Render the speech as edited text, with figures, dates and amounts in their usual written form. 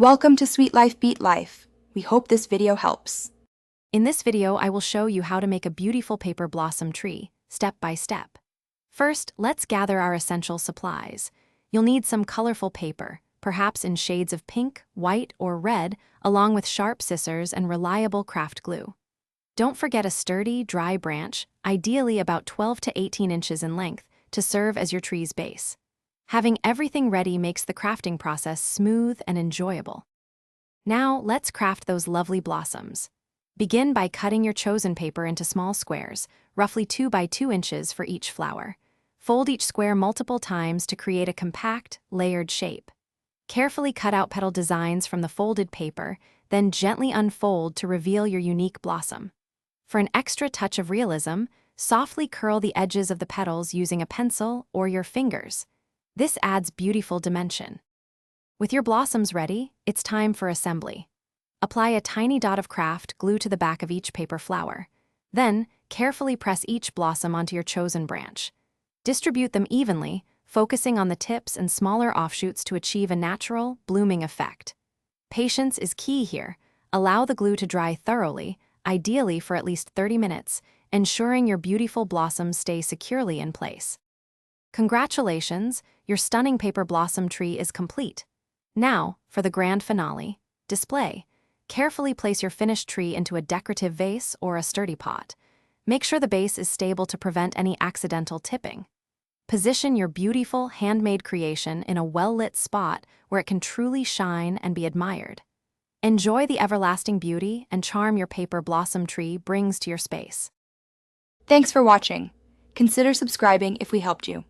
Welcome to Sweet Life Beat Life. We hope this video helps. In this video, I will show you how to make a beautiful paper blossom tree, step by step. First, let's gather our essential supplies. You'll need some colorful paper, perhaps in shades of pink, white, or red, along with sharp scissors and reliable craft glue. Don't forget a sturdy, dry branch, ideally about 12 to 18 inches in length, to serve as your tree's base. Having everything ready makes the crafting process smooth and enjoyable. Now, let's craft those lovely blossoms. Begin by cutting your chosen paper into small squares, roughly 2 by 2 inches for each flower. Fold each square multiple times to create a compact, layered shape. Carefully cut out petal designs from the folded paper, then gently unfold to reveal your unique blossom. For an extra touch of realism, softly curl the edges of the petals using a pencil or your fingers. This adds beautiful dimension. With your blossoms ready, it's time for assembly. Apply a tiny dot of craft glue to the back of each paper flower. Then, carefully press each blossom onto your chosen branch. Distribute them evenly, focusing on the tips and smaller offshoots to achieve a natural, blooming effect. Patience is key here. Allow the glue to dry thoroughly, ideally for at least 30 minutes, ensuring your beautiful blossoms stay securely in place. Congratulations, your stunning paper blossom tree is complete. Now, for the grand finale, display. Carefully place your finished tree into a decorative vase or a sturdy pot. Make sure the base is stable to prevent any accidental tipping. Position your beautiful, handmade creation in a well-lit spot where it can truly shine and be admired. Enjoy the everlasting beauty and charm your paper blossom tree brings to your space. Thanks for watching. Consider subscribing if we helped you.